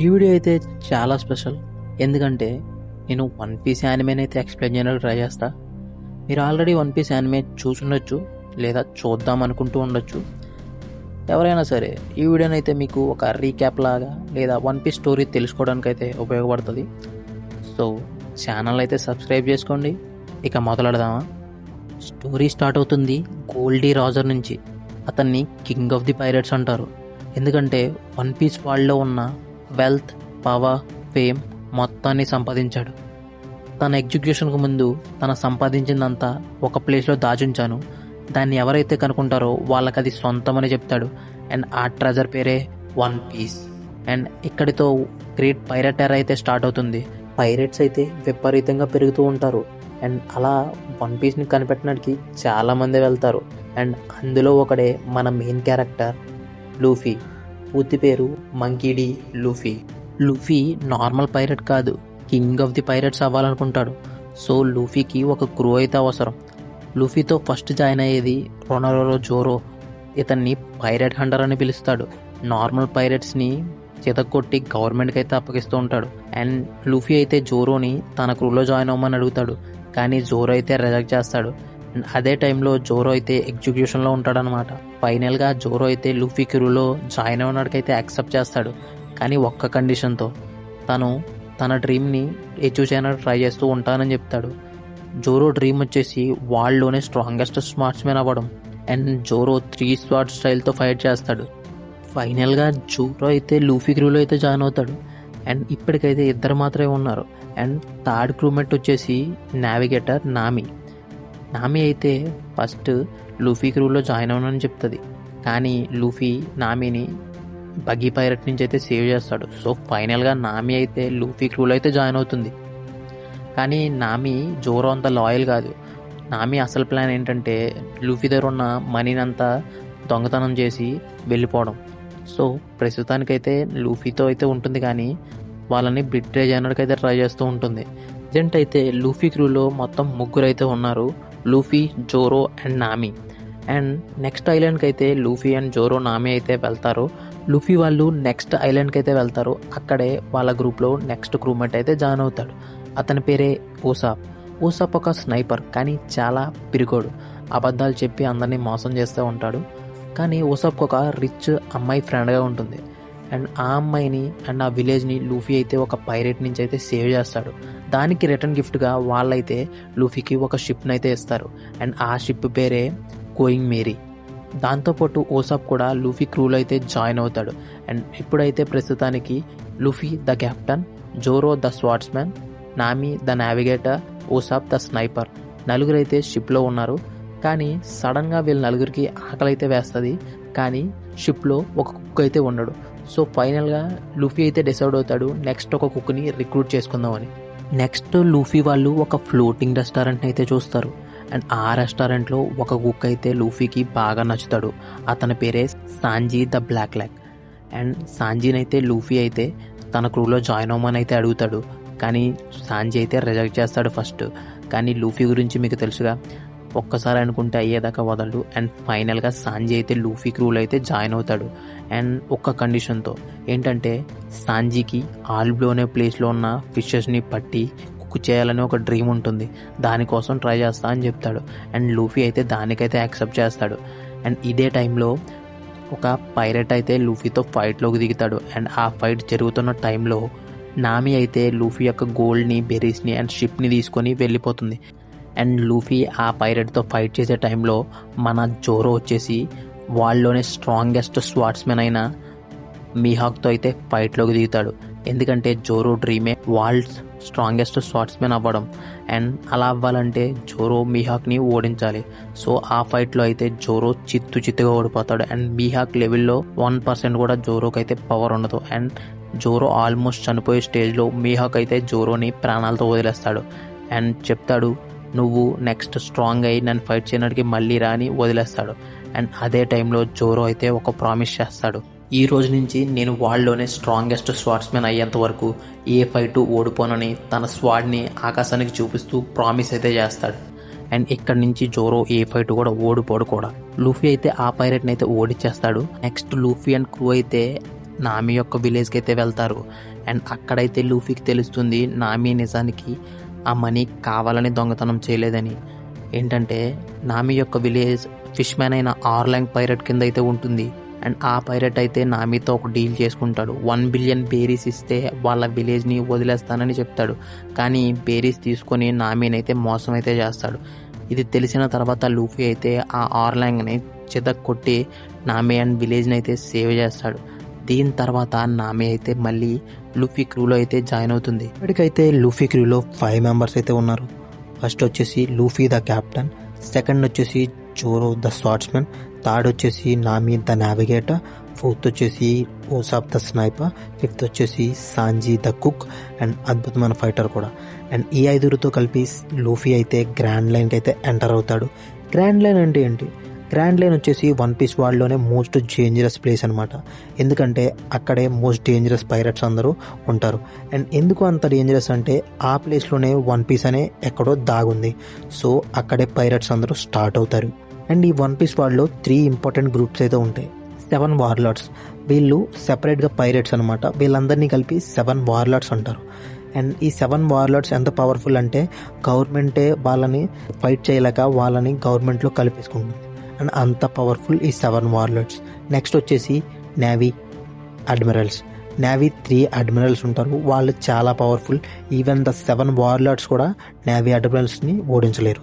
ఈ వీడియో అయితే చాలా స్పెషల్. ఎందుకంటే నేను వన్ పీస్ యానిమేని అయితే ఎక్స్ప్లెయిన్ చేయడానికి ట్రై చేస్తా. మీరు ఆల్రెడీ వన్ పీస్ యానిమే చూసుండొచ్చు, లేదా చూద్దాం అనుకుంటూ ఉండొచ్చు. ఎవరైనా సరే ఈ వీడియోని అయితే మీకు ఒక రీక్యాప్ లాగా లేదా వన్ పీస్ స్టోరీ తెలుసుకోవడానికి అయితే ఉపయోగపడుతుంది. సో ఛానల్ అయితే సబ్స్క్రైబ్ చేసుకోండి. ఇక మొదలెడదామా? స్టోరీ స్టార్ట్ అవుతుంది గోల్డీ రాజర్ నుంచి. అతన్ని కింగ్ ఆఫ్ ది పైరేట్స్ అంటారు. ఎందుకంటే వన్ పీస్ వరల్డ్లో ఉన్న వెల్త్, పవర్, ఫేమ్ మొత్తాన్ని సంపాదించాడు. తన ఎగ్జిక్యూషన్కు ముందు తన సంపాదించిందంతా ఒక ప్లేస్లో దాచుంచాను, దాన్ని ఎవరైతే కనుక్కుంటారో వాళ్ళకి అది సొంతమని చెప్తాడు. అండ్ ఆ ట్రెజర్ పేరే వన్ పీస్. అండ్ ఇక్కడితో గ్రేట్ పైరేట్ ఎరా అయితే స్టార్ట్ అవుతుంది. పైరేట్స్ అయితే విపరీతంగా పెరుగుతూ ఉంటారు. అండ్ అలా వన్ పీస్ని కనిపెట్టడానికి చాలామంది వెళ్తారు. అండ్ అందులో ఒకడే మన మెయిన్ క్యారెక్టర్ లూఫీ. పూర్తి పేరు Monkey D. Luffy. Luffy normal pirate కాదు, కింగ్ ఆఫ్ ది పైరేట్స్ అవ్వాలనుకుంటాడు. సో లూఫీకి ఒక క్రూ అయితే అవసరం. లూఫీతో ఫస్ట్ జాయిన్ అయ్యేది రొనారోరో జోరో. ఇతన్ని పైరేట్ హంటర్ అని పిలుస్తాడు. నార్మల్ పైరేట్స్ని చితక్కొట్టి గవర్నమెంట్కి అయితే అప్పగిస్తూ ఉంటాడు. అండ్ లూఫీ అయితే జోరోని తన క్రూలో జాయిన్ అవ్వమని అడుగుతాడు, కానీ జోరో అయితే రిజెక్ట్ చేస్తాడు. అండ్ అదే టైంలో జోరో అయితే ఎగ్జిక్యూషన్లో ఉంటాడనమాట. ఫైనల్గా జోరో అయితే లూఫీ క్రూలో జాయిన్ అవ్వడానికైతే యాక్సెప్ట్ చేస్తాడు, కానీ ఒక్క కండిషన్తో. తను తన డ్రీమ్ని అచీవ్ చేయడానికి ట్రై చేస్తూ ఉంటానని చెప్తాడు. జోరో డ్రీమ్ వచ్చేసి వరల్డ్లోనే స్ట్రాంగెస్ట్ స్మార్ట్స్మెన్ అవ్వడం. అండ్ జోరో 3 స్వార్డ్ స్టైల్తో ఫైట్ చేస్తాడు. ఫైనల్గా జోరో అయితే లూఫీ క్రూలో అయితే జాయిన్ అవుతాడు. అండ్ ఇప్పటికైతే ఇద్దరు మాత్రమే ఉన్నారు. అండ్ థర్డ్ క్రూమేట్ వచ్చేసి నావిగేటర్ నామి. నామి అయితే ఫస్ట్ లూఫీ క్రూలో జాయిన్ అవ్వనని చెప్తుంది, కానీ లూఫీ నామిని బగ్గీ పైరట్ నుంచి అయితే సేవ్ చేస్తాడు. సో ఫైనల్గా నామి అయితే లూఫీ క్రూలో అయితే జాయిన్ అవుతుంది. కానీ నామి జోరో అంత లాయల్ కాదు. నామి అసలు ప్లాన్ ఏంటంటే లూఫీ దగ్గర ఉన్న మనీని అంతా దొంగతనం చేసి వెళ్ళిపోవడం. సో ప్రస్తుతానికైతే లూఫీతో అయితే ఉంటుంది, కానీ వాళ్ళని బిట్రే చేయడానికి అయితే ట్రై చేస్తూ ఉంటుంది. ప్రజెంట్ అయితే లూఫీ క్రూలో మొత్తం 3 అయితే ఉన్నారు, Luffy, Zoro and Nami. And next ఐలాండ్కి అయితే లూఫీ అండ్ జోరో, నామి అయితే వెళ్తారు. లూఫీ వాళ్ళు నెక్స్ట్ ఐలాండ్కి అయితే వెళ్తారు. అక్కడే వాళ్ళ గ్రూప్లో నెక్స్ట్ క్రూమేట్ అయితే జాయిన్ అవుతాడు. అతని పేరే ఊసాప్. ఊసాప్ ఒక స్నైపర్, కానీ చాలా పిరికోడు. అబద్ధాలు చెప్పి అందరినీ మోసం చేస్తూ ఉంటాడు. కానీ ఊసాప్కి ఒక రిచ్ అమ్మాయి ఫ్రెండ్గా ఉంటుంది. అండ్ ఆ అమ్మాయిని అండ్ ఆ విలేజ్ని లూఫీ అయితే ఒక పైరేట్ నుంచి అయితే సేవ్ చేస్తాడు. దానికి రిటర్న్ గిఫ్ట్గా వాళ్ళైతే లూఫీకి ఒక షిప్ని అయితే ఇస్తారు. అండ్ ఆ షిప్ పేరే గోయింగ్ మేరీ. దాంతోపాటు ఓసాప్ కూడా లూఫీ క్రూలో అయితే జాయిన్ అవుతాడు. అండ్ ఇప్పుడైతే ప్రస్తుతానికి Luffy the captain, Zoro the swordsman, Nami the navigator, Usopp the sniper, నలుగురు అయితే షిప్లో ఉన్నారు. కానీ సడన్గా వీళ్ళ నలుగురికి ఆకలి అయితే వేస్తుంది, కానీ షిప్లో ఒక కుక్ అయితే ఉండడు. సో ఫైనల్గా లూఫీ అయితే డిసైడ్ అవుతాడు నెక్స్ట్ ఒక కుక్ని రిక్రూట్ చేసుకుందామని. నెక్స్ట్ లూఫీ వాళ్ళు ఒక ఫ్లోటింగ్ రెస్టారెంట్ని అయితే చూస్తారు. అండ్ ఆ రెస్టారెంట్లో ఒక కుక్ అయితే లూఫీకి బాగా నచ్చుతాడు. అతని పేరే Sanji the black leg. And సాంజీని అయితే లూఫీ అయితే తన క్రూలో జాయిన్ అవ్వమని అయితే అడుగుతాడు, కానీ సాంజీ అయితే రిజెక్ట్ చేస్తాడు ఫస్ట్. కానీ లూఫీ గురించి మీకు తెలుసుగా, ఒక్కసారి అనుకుంటే అయ్యేదాకా వదలడు. అండ్ ఫైనల్గా సాంజీ అయితే లూఫీ క్రూలో అయితే జాయిన్ అవుతాడు. అండ్ ఒక్క కండిషన్తో, ఏంటంటే సాంజీకి ఆల్బ్లో అనే ప్లేస్లో ఉన్న ఫిషెస్ని పట్టి కుక్ చేయాలని ఒక డ్రీమ్ ఉంటుంది, దానికోసం ట్రై చేస్తా అని చెప్తాడు. అండ్ లూఫీ అయితే దానికైతే యాక్సెప్ట్ చేస్తాడు. అండ్ ఇదే టైంలో ఒక పైరేట్ అయితే లూఫీతో ఫైట్లోకి దిగుతాడు. అండ్ ఆ ఫైట్ జరుగుతున్న టైంలో నామి అయితే లూఫీ యొక్క గోల్డ్ని, బెర్రీస్ని అండ్ షిప్ని తీసుకొని వెళ్ళిపోతుంది. అండ్ లూఫీ ఆ పైరేట్తో ఫైట్ చేసే టైంలో మన జోరో వచ్చేసి వాళ్ళలోనే స్ట్రాంగెస్ట్ స్వార్డ్స్మెన్ అయిన మీహాక్తో అయితే ఫైట్లోకి దిగుతాడు. ఎందుకంటే జోరో డ్రీమే వరల్డ్స్ స్ట్రాంగెస్ట్ స్వార్డ్స్మెన్ అవ్వడం. అండ్ అలా అవ్వాలంటే జోరో మీహాక్ని ఓడించాలి. సో ఆ ఫైట్లో అయితే జోరో చిత్తుగా ఓడిపోతాడు. అండ్ మీహాక్ లెవెల్లో 1% కూడా జోరోకి అయితే పవర్ ఉండదు. అండ్ జోరో ఆల్మోస్ట్ చనిపోయే స్టేజ్లో మీహాక్ అయితే జోరోని ప్రాణాలతో వదిలేస్తాడు. అండ్ చెప్తాడు, నువ్వు నెక్స్ట్ స్ట్రాంగ్ అయ్యి నన్ను ఫైట్ చేయడానికి మళ్ళీ రాని వదిలేస్తాడు. అండ్ అదే టైంలో జోరో అయితే ఒక ప్రామిస్ చేస్తాడు, ఈ రోజు నుంచి నేను వరల్డ్లోనే స్ట్రాంగెస్ట్ స్వార్డ్స్మెన్ అయ్యేంత వరకు ఏ ఫైటు ఓడిపోనని తన స్వాడ్ని ఆకాశానికి చూపిస్తూ ప్రామిస్ అయితే చేస్తాడు. అండ్ ఇక్కడి నుంచి జోరో ఏ ఫైట్ కూడా ఓడిపోడు కూడా. లూఫీ అయితే ఆ పైరేట్ని అయితే ఓడిచ్చేస్తాడు. నెక్స్ట్ లూఫీ అండ్ క్రూ అయితే నామి యొక్క విలేజ్కి అయితే వెళ్తారు. అండ్ అక్కడైతే లూఫీకి తెలుస్తుంది నామి నిజానికి ఆ మనీ కావాలని దొంగతనం చేయలేదని. ఏంటంటే నామి యొక్క విలేజ్ ఫిష్ మ్యాన్ అయిన ఆర్లాంగ్ పైరట్ కింద అయితే ఉంటుంది. అండ్ ఆ పైరట్ అయితే నామితో ఒక డీల్ చేసుకుంటాడు. 1 బిలియన్ బేరీస్ ఇస్తే వాళ్ళ విలేజ్ని వదిలేస్తానని చెప్తాడు. కానీ బేరీస్ తీసుకొని నామినైతే మోసం అయితే చేస్తాడు. ఇది తెలిసిన తర్వాత లూఫీ అయితే ఆ ఆర్లాంగ్ని చితక్కొట్టి నామి అండ్ విలేజ్ని అయితే సేవ్ చేస్తాడు. దీని తర్వాత నామి అయితే మళ్ళీ లూఫీ క్రూలో అయితే జాయిన్ అవుతుంది. ఇప్పటికైతే లూఫీ క్రూలో 5 మెంబర్స్ అయితే ఉన్నారు. ఫస్ట్ వచ్చేసి లూఫీ ద క్యాప్టెన్, సెకండ్ వచ్చేసి జోరో ద స్వార్డ్స్మెన్, థర్డ్ వచ్చేసి నామి ద నావిగేటర్, ఫోర్త్ వచ్చేసి ఓసాప్ ద స్నైపర్, ఫిఫ్త్ వచ్చేసి సాంజీ ద కుక్ అండ్ అద్భుతమైన ఫైటర్ కూడా. అండ్ ఈ 5 కలిపి లూఫీ అయితే గ్రాండ్ లైన్కి అయితే ఎంటర్ అవుతాడు. గ్రాండ్ లైన్ అంటే ఏంటి? గ్రాండ్ లైన్ వచ్చేసి వన్ పీస్ వరల్డ్లోనే మోస్ట్ డేంజరస్ ప్లేస్ అనమాట. ఎందుకంటే అక్కడే మోస్ట్ డేంజరస్ పైరట్స్ అందరూ ఉంటారు. అండ్ ఎందుకు అంత డేంజరస్ అంటే ఆ ప్లేస్లోనే వన్ పీస్ అనే ఎక్కడో దాగుంది. సో అక్కడే పైరట్స్ అందరూ స్టార్ట్ అవుతారు. అండ్ ఈ వన్ పీస్ వరల్డ్లో 3 ఇంపార్టెంట్ గ్రూప్స్ అయితే ఉంటాయి. 7 వార్లార్డ్స్, వీళ్ళు సెపరేట్గా పైరట్స్ అనమాట. వీళ్ళందరినీ కలిపి 7 వార్లార్డ్స్ అంటారు. అండ్ ఈ 7 వార్లార్డ్స్ ఎంత పవర్ఫుల్ అంటే గవర్నమెంటే వాళ్ళని ఫైట్ చేయలేక వాళ్ళని గవర్నమెంట్లో కలిపేసుకుంటుంది. అండ్ అంత పవర్ఫుల్ ఈ 7 వార్లార్డ్స్. నెక్స్ట్ వచ్చేసి నేవీ అడ్మిరల్స్. నేవీ 3 అడ్మిరల్స్ ఉంటారు. వాళ్ళు చాలా పవర్ఫుల్. ఈవెన్ ద 7 వార్లార్డ్స్ కూడా నేవీ అడ్మిరల్స్ని ఓడించలేరు.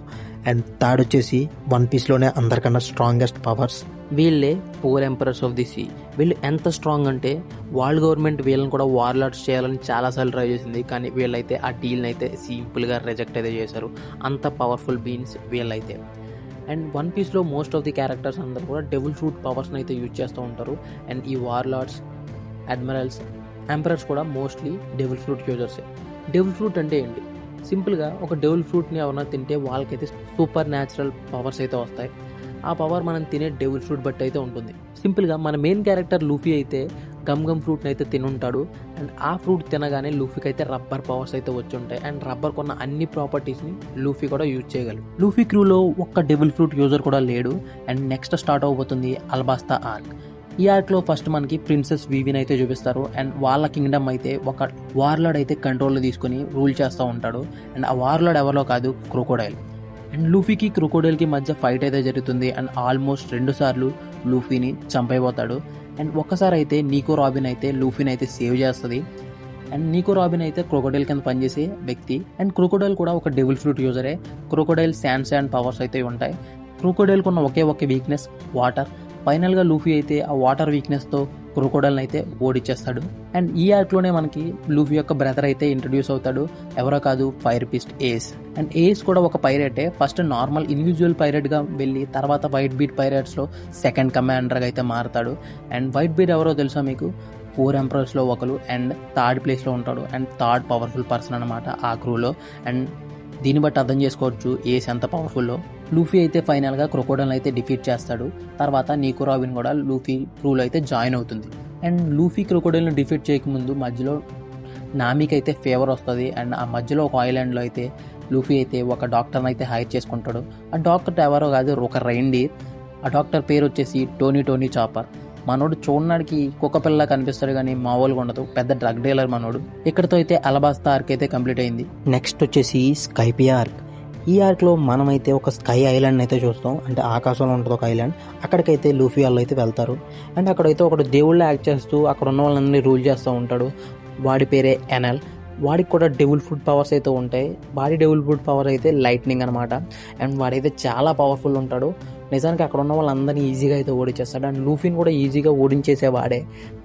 అండ్ థర్డ్ వచ్చేసి వన్ పీస్లోనే అందరికన్నా స్ట్రాంగెస్ట్ పవర్స్, వీళ్ళే 4 ఎంపరర్స్ ఆఫ్ ది సీ. వీళ్ళు ఎంత స్ట్రాంగ్ అంటే వరల్డ్ గవర్నమెంట్ వీళ్ళని కూడా వార్లార్డ్స్ చేయాలని చాలాసార్లు ట్రై చేసింది. కానీ వీళ్ళైతే ఆ డీల్ని అయితే సింపుల్గా రిజెక్ట్ అయితే చేశారు. అంత పవర్ఫుల్ బీన్స్ వీళ్ళైతే. అండ్ వన్ పీస్లో మోస్ట్ ఆఫ్ ది క్యారెక్టర్స్ అందరూ కూడా డెవిల్ ఫ్రూట్ పవర్స్ని అయితే యూజ్ చేస్తూ ఉంటారు. అండ్ ఈ వార్లార్డ్స్, అడ్మిరల్స్, ఎంపరర్స్ కూడా మోస్ట్లీ డెవిల్ ఫ్రూట్ యూజర్సే. డెవిల్ ఫ్రూట్ అంటే ఏంటి? సింపుల్గా ఒక డెవిల్ ఫ్రూట్ని ఎవరైనా తింటే వాళ్ళకైతే సూపర్ న్యాచురల్ పవర్స్ అయితే వస్తాయి. ఆ పవర్ మనం తినే డెవిల్ ఫ్రూట్ బట్టి అయితే ఉంటుంది. సింపుల్గా మన మెయిన్ క్యారెక్టర్ లూఫీ అయితే గమ్ ఫ్రూట్ని అయితే తినుంటాడు. అండ్ ఆ ఫ్రూట్ తినగానే లూఫీకి అయితే రబ్బర్ పవర్స్ అయితే వచ్చి ఉంటాయి. అండ్ రబ్బర్ కొన్న అన్ని ప్రాపర్టీస్ని లూఫీ కూడా యూజ్ చేయగలరు. లూఫీ క్రూలో ఒక్క డెవిల్ ఫ్రూట్ యూజర్ కూడా లేడు. అండ్ నెక్స్ట్ స్టార్ట్ అవబోతుంది అలబాస్తా ఆర్క్. ఈ ఆర్క్లో ఫస్ట్ మనకి ప్రిన్సెస్ వివిని అయితే చూపిస్తారు. అండ్ వాళ్ళ కింగ్డమ్ అయితే ఒక వార్లార్డ్ అయితే కంట్రోల్లో తీసుకొని రూల్ చేస్తూ ఉంటాడు. అండ్ ఆ వార్లార్డ్ ఎవరో కాదు, క్రొకోడైల్. అండ్ లూఫీకి క్రొకోడైల్కి మధ్య ఫైట్ అయితే జరుగుతుంది. అండ్ ఆల్మోస్ట్ 2 సార్లు లూఫీని చంపైపోతాడు. అండ్ ఒక్కసారి అయితే నీకో రాబిన్ అయితే లూఫీని అయితే సేవ్ చేస్తుంది. అండ్ నీకో రాబిన్ అయితే క్రొకోడైల్ కింద పనిచేసే వ్యక్తి. అండ్ క్రొకోడైల్ కూడా ఒక డెవిల్ ఫ్రూట్ యూజరే. క్రొకోడైల్ శాండ్ పవర్స్ అయితే ఉంటాయి. క్రొకోడైల్కి ఉన్న ఒకే వీక్నెస్ వాటర్. ఫైనల్గా లూఫీ అయితే ఆ వాటర్ వీక్నెస్తో క్రొకోడైల్ని అయితే ఓడిచ్చేస్తాడు. అండ్ ఈ ఆర్క్లోనే మనకి లూఫీ యొక్క బ్రదర్ అయితే ఇంట్రడ్యూస్ అవుతాడు. ఎవరో కాదు, ఫైర్ పిస్ట్ ఏస్. అండ్ ఏస్ కూడా ఒక పైరేటే. ఫస్ట్ నార్మల్ ఇండివిజువల్ పైరేట్గా వెళ్ళి తర్వాత వైట్ బీట్ పైరేట్స్లో సెకండ్ కమాండర్గా అయితే మారుతాడు. అండ్ వైట్ బీట్ ఎవరో తెలుసా మీకు? 4 ఎంపరర్స్లో ఒకరు. అండ్ థర్డ్ ప్లేస్లో ఉంటాడు. అండ్ థర్డ్ పవర్ఫుల్ పర్సన్ అనమాట ఆ క్రూలో. అండ్ దీన్ని బట్టి అర్థం చేసుకోవచ్చు ఏస్ ఎంత పవర్ఫుల్లో. లూఫీ అయితే ఫైనల్గా క్రొకోడైల్ అయితే డిఫీట్ చేస్తాడు. తర్వాత నీకో రాబిన్ కూడా లూఫీ క్రూలో అయితే జాయిన్ అవుతుంది. అండ్ లూఫీ క్రొకోడైల్ని డిఫీట్ చేయకముందు మధ్యలో నామికి అయితే ఫేవర్ వస్తుంది. అండ్ ఆ మధ్యలో ఒక ఐలాండ్లో అయితే లూఫీ అయితే ఒక డాక్టర్ని అయితే హైర్ చేసుకుంటాడు. ఆ డాక్టర్ ఎవరో కాదు, ఒక రైండీర్. ఆ డాక్టర్ పేరు వచ్చేసి టోనీ చాపర్. మనోడు చూడడానికి కుక్క పిల్ల కనిపిస్తాడు కానీ మామూలుగా ఉండదు, పెద్ద డ్రగ్ డీలర్ మనోడు. ఇక్కడతో అయితే అలబాస్తా ఆర్క్ అయితే కంప్లీట్ అయింది. నెక్స్ట్ వచ్చేసి స్కైపియా ఆర్క్. ఈ ఆర్క్లో మనమైతే ఒక స్కై ఐలాండ్ అయితే చూస్తాం. అంటే ఆకాశంలో ఉంటుంది ఒక ఐలాండ్. అక్కడికైతే లూఫీ వాళ్ళు అయితే వెళ్తారు. అండ్ అక్కడైతే ఒకడు దేవుళ్ళ యాక్ట్ చేస్తూ అక్కడ ఉన్న వాళ్ళని రూల్ చేస్తూ ఉంటాడు. వాడి పేరే ఎనల్. వాడికి కూడా డెవిల్ ఫ్రూట్ పవర్స్ అయితే ఉంటాయి. వాడి డెవిల్ ఫ్రూట్ పవర్ అయితే లైట్నింగ్ అనమాట. అండ్ వాడైతే చాలా పవర్ఫుల్ ఉంటాడు. నిజానికి అక్కడ ఉన్న వాళ్ళందరినీ ఈజీగా అయితే ఓడించేస్తాడు. అండ్ లూఫీని కూడా ఈజీగా ఓడించేసేవాడే.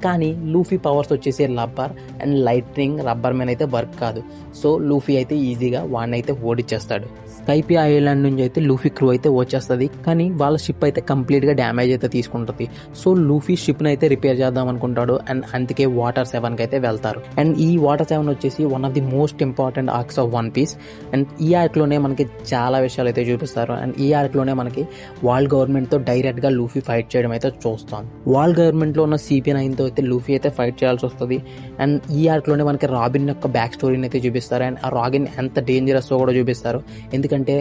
కానీ లూఫీ పవర్స్ వచ్చేసి రబ్బర్ అండ్ లైట్నింగ్. రబ్బర్ మీద అయితే వర్క్ కాదు. సో లూఫీ అయితే ఈజీగా వాడిని అయితే ఓడించేస్తాడు. స్కైపియా ఐలాండ్ నుంచి అయితే లూఫీ క్రూ అయితే వచ్చేస్తుంది. కానీ వాళ్ళ షిప్ అయితే కంప్లీట్గా డ్యామేజ్ అయితే తీసుకుంటుంది. సో లూఫీ షిప్ని అయితే రిపేర్ చేద్దాం అనుకుంటాడు. అండ్ అందుకే వాటర్ 7కి అయితే వెళ్తారు. అండ్ ఈ వాటర్ 7 వచ్చేసి one of the most important arcs of One Piece. And ఈ ఆర్క్లోనే మనకి చాలా విషయాలు అయితే చూపిస్తారు. అండ్ ఈ ఆర్క్లోనే మనకి వరల్డ్ గవర్నమెంట్తో డైరెక్ట్గా లూఫీ ఫైట్ చేయడం అయితే చూస్తాం. వరల్డ్ గవర్నమెంట్లో ఉన్న CP9తో అయితే లూఫీ అయితే ఫైట్ చేయాల్సి వస్తుంది. అండ్ ఈ ఆర్క్లోనే మనకి రాబిన్ యొక్క బ్యాక్ స్టోరీని అయితే చూపిస్తారు. అండ్ ఆ రాబిన్ ఎంత డేంజరస్ కూడా చూపిస్తారు. ఎందుకంటే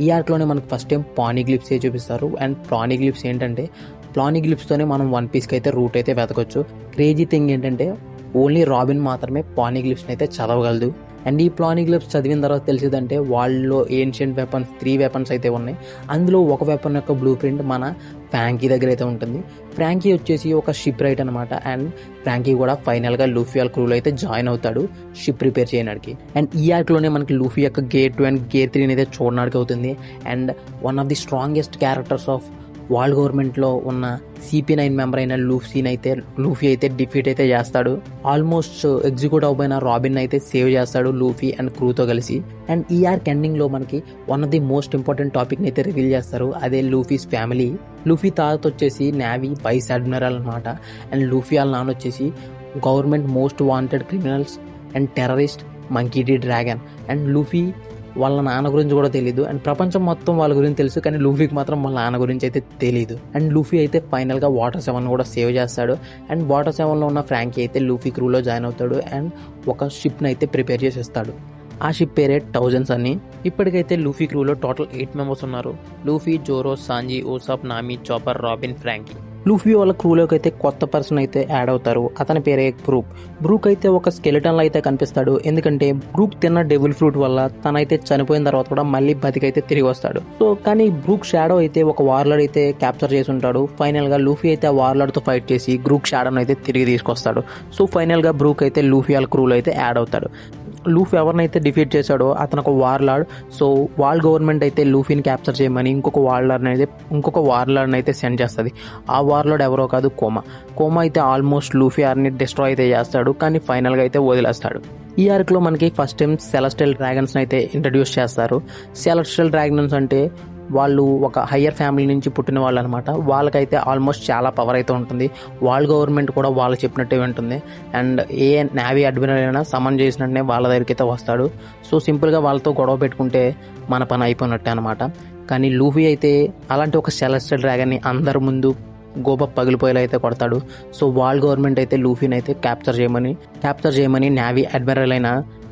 ఈ ఆర్క్లోనే మనకి ఫస్ట్ టైం పానిగ్లిప్స్ చూపిస్తారు. అండ్ పానిగ్లిప్స్ ఏంటంటే పానిగ్లిఫ్స్తోనే మనం వన్ పీస్కి అయితే రూట్ అయితే వెతకొచ్చు. క్రేజీ థింగ్ ఏంటంటే ఓన్లీ రాబిన్ మాత్రమే పానిగ్లిఫ్స్ని అయితే చదవగలదు. అండ్ ఈ పానిగ్లిఫ్స్ చదివిన తర్వాత తెలిసిందంటే వాళ్ళలో ఏన్షియంట్ వెపన్స్ 3 వెపన్స్ అయితే ఉన్నాయి. అందులో ఒక వెపన్ యొక్క బ్లూ ప్రింట్ మన ఫ్రాంకీ దగ్గర అయితే ఉంటుంది. ఫ్రాంకీ వచ్చేసి ఒక షిప్ రైట్ అనమాట. అండ్ ఫ్రాంకీ కూడా ఫైనల్గా లూఫీ వాళ్ళ క్రూలో అయితే జాయిన్ అవుతాడు షిప్ రిపేర్ చేయడానికి. అండ్ ఈ ఆర్క్లోనే మనకి లూఫీ యొక్క గేర్ 2 అండ్ గేర్ 3 అయితే చూడడానికి అవుతుంది. And one of the strongest characters of world గవర్నమెంట్లో ఉన్న CP9 మెంబర్ అయిన లూఫీ అయితే డిఫీట్ అయితే చేస్తాడు. ఆల్మోస్ట్ ఎగ్జిక్యూట్ అవబోయిన రాబిన్ అయితే సేవ్ చేస్తాడు లూఫీ అండ్ క్రూతో కలిసి. అండ్ ఈ ఆర్క్ ఎండింగ్లో మనకి one of the most important టాపిక్ని అయితే రివీల్ చేస్తారు. అదే లూఫీస్ ఫ్యామిలీ. లూఫీ తాత వచ్చేసి నేవీ వైస్ అడ్మిరల్ అనమాట. అండ్ లూఫీ వాళ్ళ నాన్న వచ్చేసి government most wanted criminals and terrorist Monkey D Dragon. And Luffy వాళ్ళ నాన్న గురించి కూడా తెలియదు. అండ్ ప్రపంచం మొత్తం వాళ్ళ గురించి తెలుసు, కానీ లూఫీకి మాత్రం వాళ్ళ నాన్న గురించి అయితే తెలియదు. అండ్ లూఫీ అయితే ఫైనల్గా వాటర్ 7 కూడా సేవ్ చేస్తాడు. అండ్ వాటర్ 7లో ఉన్న ఫ్రాంకీ అయితే లూఫీ క్రూలో జాయిన్ అవుతాడు. అండ్ ఒక షిప్ని అయితే ప్రిపేర్ చేసేస్తాడు. ఆ షిప్ పేరే థౌజండ్స్ అని. ఇప్పటికైతే లూఫీ క్రూలో టోటల్ 8 మెంబర్స్ ఉన్నారు. Luffy, Zoro, Sanji, Usopp, Nami, Chopper, Robin, Franky. Luffy వాళ్ళ క్రూలోకి అయితే కొత్త పర్సన్ అయితే యాడ్ అవుతారు. అతని పేరే బ్రూక్ అయితే ఒక స్కెలిటన్లో అయితే కనిపిస్తాడు. ఎందుకంటే బ్రూక్ తిన్న డెవిల్ ఫ్రూట్ వల్ల తనైతే చనిపోయిన తర్వాత కూడా మళ్ళీ బతికైతే తిరిగి వస్తాడు. సో కానీ బ్రూక్ షాడో అయితే ఒక వార్లర్ అయితే క్యాప్చర్ చేసి ఉంటాడు. ఫైనల్ గా లూఫీ అయితే ఆ వార్లర్ తో ఫైట్ చేసి బ్రూక్ షాడోని అయితే తిరిగి తీసుకొస్తాడు. సో ఫైనల్ గా బ్రూక్ అయితే లూఫీ వాళ్ళ క్రూలో అయితే యాడ్ అవుతాడు. లూఫీ ఎవరినైతే డిఫీట్ చేశాడో అతను ఒక వార్లార్డ్. సో వాళ్ళ గవర్నమెంట్ అయితే లూఫీని క్యాప్చర్ చేయమని ఇంకొక వార్లార్డ్ని అయితే సెండ్ చేస్తుంది. ఆ వార్లార్డ్ ఎవరో కాదు, కోమా అయితే ఆల్మోస్ట్ లూఫీ ఆర్ని డిస్ట్రాయ్ అయితే చేస్తాడు, కానీ ఫైనల్గా అయితే వదిలేస్తాడు. ఈ ఆర్క్లో మనకి ఫస్ట్ టైం సెలెస్టియల్ డ్రాగన్స్ని అయితే ఇంట్రడ్యూస్ చేస్తారు. సెలెస్టియల్ డ్రాగన్స్ అంటే వాళ్ళు ఒక హయ్యర్ ఫ్యామిలీ నుంచి పుట్టిన వాళ్ళు అనమాట. వాళ్ళకైతే ఆల్మోస్ట్ చాలా పవర్ అయితే ఉంటుంది. వాళ్ళ గవర్నమెంట్ కూడా వాళ్ళు చెప్పినట్టే వింటుంది. అండ్ ఏ నేవీ అడ్మిరల్ అయినా సమన్ చేసినట్టే వాళ్ళ దగ్గరికి అయితే వస్తాడు. సో సింపుల్గా వాళ్ళతో గొడవ పెట్టుకుంటే మన పని అయిపోయినట్టే అనమాట. కానీ లూఫీ అయితే అలాంటి ఒక సెలెస్టియల్ డ్రాగన్ని అందరి ముందు గోప పగిలిపోయేలా అయితే కొడతాడు. సో వాళ్ళ గవర్నమెంట్ అయితే లూఫీని అయితే క్యాప్చర్ చేయమని నేవీ అడ్మిరల్ అయిన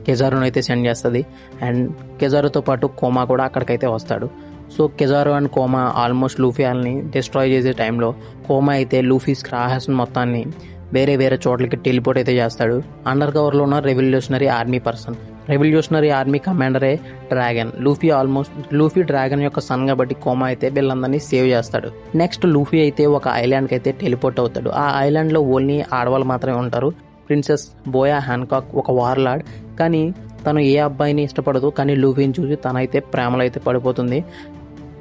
కెజారోని అయితే సెండ్ చేస్తుంది. అండ్ కెజారోతో పాటు కోమా కూడా అక్కడికైతే వస్తాడు. So Kizaru and Kuma almost Luffy వాళ్ళని డిస్ట్రాయ్ చేసే టైంలో కోమా అయితే లూఫీ స్క్రాహెస్ మొత్తాన్ని వేరే చోట్లకి టెలిపోర్ట్ అయితే చేస్తాడు. అండర్ కవర్లో ఉన్న రెవల్యూషనరీ ఆర్మీ కమాండరే డ్రాగన్. లూఫీ డ్రాగన్ యొక్క సన్ కాబట్టి కోమా అయితే వీళ్ళందరినీ సేవ్ చేస్తాడు. నెక్స్ట్ లూఫీ అయితే ఒక ఐలాండ్కి అయితే టెలిపోర్ట్ అవుతాడు. ఆ ఐలాండ్లో ఓన్లీ ఆడవాళ్ళు మాత్రమే ఉంటారు. ప్రిన్సెస్ బోయా హ్యాన్కాక్ ఒక వార్లార్డ్, కానీ తను ఏ అబ్బాయిని ఇష్టపడదు. కానీ లూఫీని చూసి తనైతే ప్రేమలో అయితే పడిపోతుంది.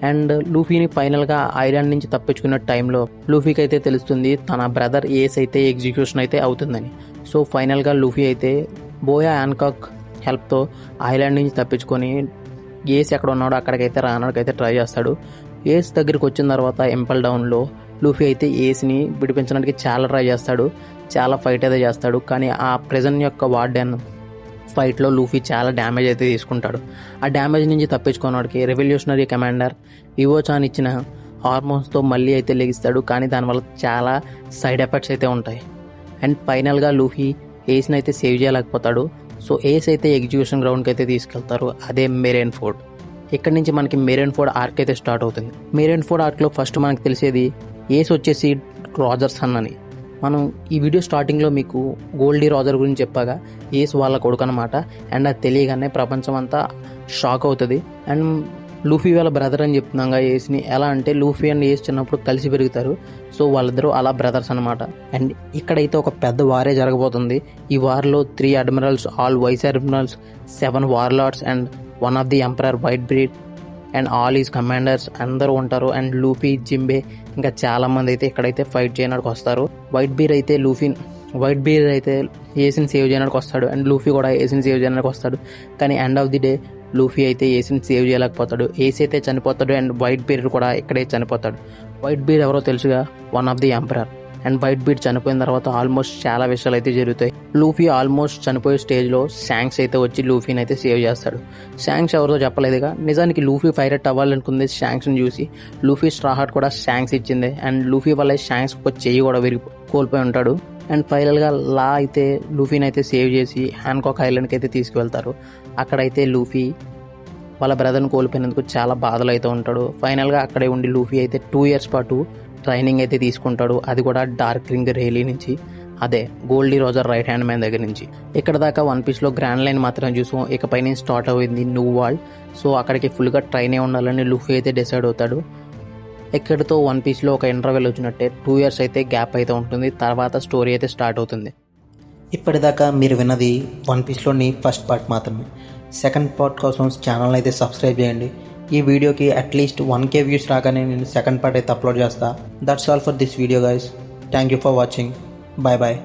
అండ్ లూఫీని ఫైనల్గా ఐలాండ్ నుంచి తప్పించుకున్న టైంలో లూఫీకి అయితే తెలుస్తుంది తన బ్రదర్ ఏస్ అయితే ఎగ్జిక్యూషన్ అయితే అవుతుందని. సో ఫైనల్గా లూఫీ అయితే బోయా హ్యాన్కాక్ హెల్ప్తో ఐలాండ్ నుంచి తప్పించుకొని ఏస్ ఎక్కడ ఉన్నాడో అక్కడికైతే రావడానికైతే ట్రై చేస్తాడు. ఏస్ దగ్గరికి వచ్చిన తర్వాత ఎంపల్ డౌన్లో లూఫీ అయితే ఏస్ని విడిపించడానికి చాలా ట్రై చేస్తాడు, చాలా ఫైట్ అయితే చేస్తాడు. కానీ ఆ ప్రెజెంట్ యొక్క వార్డెన్ ఫైట్లో లూఫీ చాలా డ్యామేజ్ అయితే తీసుకుంటాడు. ఆ డ్యామేజ్ నుంచి తప్పించుకోవడానికి రెవల్యూషనరీ కమాండర్ ఇవోచాన్ ఇచ్చిన హార్మోన్స్తో మళ్ళీ అయితే లెగిస్తాడు. కానీ దానివల్ల చాలా సైడ్ ఎఫెక్ట్స్ అయితే ఉంటాయి. అండ్ ఫైనల్గా లూఫీ ఏస్ని అయితే సేవ్ చేయలేకపోతాడు. సో ఏస్ అయితే ఎగ్జిక్యూషన్ గ్రౌండ్కి అయితే తీసుకెళ్తారు, అదే మెరైన్ ఫోర్డ్. ఇక్కడ నుంచి మనకి మెరైన్ ఫోర్డ్ ఆర్క్ అయితే స్టార్ట్ అవుతుంది. మెరైన్ ఫోర్డ్ ఆర్క్లో ఫస్ట్ మనకు తెలిసేది ఏస్ వచ్చేసి రాజర్ సన్ అని. మనం ఈ వీడియో స్టార్టింగ్లో మీకు గోల్డీ రాజర్ గురించి చెప్పాగా ఏస్ వాళ్ళ కొడుకు అనమాట. అండ్ అది తెలియగానే ప్రపంచం అంతా షాక్ అవుతుంది. అండ్ లూఫీ వాళ్ళ బ్రదర్ అని చెప్తున్నాగా ఏస్ని. ఎలా అంటే లూఫీ అండ్ ఏస్ చిన్నప్పుడు కలిసి పెరుగుతారు. సో వాళ్ళిద్దరూ అలా బ్రదర్స్ అనమాట. అండ్ ఇక్కడైతే ఒక పెద్ద వారే జరగబోతుంది. ఈ వార్లో 3 admirals, all vice admirals, 7 warlords and one of the emperor Whitebeard and all his commanders అందరూ ఉంటారు. అండ్ లూఫీ, జింబే ఇంకా చాలా మంది అయితే ఇక్కడైతే ఫైట్ చేయడానికి వస్తారు. వైట్ బీర్ అయితే ఏసిని సేవ్ చేయడానికి వస్తాడు. అండ్ లూఫీ కూడా ఏసిని సేవ్ చేయడానికి వస్తాడు. కానీ end of the day Luffy అయితే ఏసిని సేవ్ చేయలేకపోతాడు. ఏసీ అయితే చనిపోతాడు. అండ్ వైట్ బీర్ కూడా ఇక్కడే చనిపోతాడు. వైట్ బీర్ ఎవరో తెలుసుగా, one of the emperor. And white beer చనిపోయిన తర్వాత ఆల్మోస్ట్ చాలా విషయాలు అయితే జరుగుతాయి. లూఫీ ఆల్మోస్ట్ చనిపోయే స్టేజ్లో శాంక్స్ అయితే వచ్చి లూఫీని అయితే సేవ్ చేస్తాడు. శాంక్స్ ఎవరితో చెప్పలేదుగా, నిజానికి లూఫీ పైరట్ అవ్వాలనుకుంది శాంక్స్ని చూసి. లూఫీ స్ట్రాహార్ట్ కూడా శాంక్స్ ఇచ్చింది. అండ్ లూఫీ వల్ల శాంక్స్ ఒక చెయ్యి కూడా కోల్పోయి ఉంటాడు. అండ్ ఫైనల్గా లా అయితే లూఫీని అయితే సేవ్ చేసి హ్యాన్కాక్ ఐలాండ్కి అయితే తీసుకువెళ్తారు. అక్కడైతే లూఫీ వాళ్ళ బ్రదర్ని కోల్పోయినందుకు చాలా బాధలు అయితే ఉంటాడు. ఫైనల్గా అక్కడే ఉండి లూఫీ అయితే 2 years పాటు ట్రైనింగ్ అయితే తీసుకుంటాడు, అది కూడా డార్క్ రింగ్ రేలీ నుంచి, అదే Gol D Roger right hand man దగ్గర నుంచి. ఇక్కడ దాకా వన్ పీస్లో గ్రాండ్ లైన్ మాత్రం చూసాం. ఇకపై నుంచి స్టార్ట్ అయింది న్యూ వరల్డ్. సో అక్కడికి ఫుల్గా ట్రైన్ అయి ఉండాలని లూఫీ అయితే డిసైడ్ అవుతాడు. ఇక్కడితో వన్ పీస్లో ఒక ఇంటర్వెల్ వచ్చినట్టే 2 years అయితే గ్యాప్ అయితే ఉంటుంది. తర్వాత స్టోరీ అయితే స్టార్ట్ అవుతుంది. ఇప్పటిదాకా మీరు విన్నది వన్ పీస్లోని ఫస్ట్ పార్ట్ మాత్రమే. సెకండ్ పార్ట్ కోసం ఛానల్ అయితే సబ్స్క్రైబ్ చేయండి. ఈ వీడియోకి అట్లీస్ట్ 1K వ్యూస్ రాగానే నేను సెకండ్ పార్ట్ అయితే అప్లోడ్ చేస్తా. That's all for this video guys. Thank you for watching. Bye bye.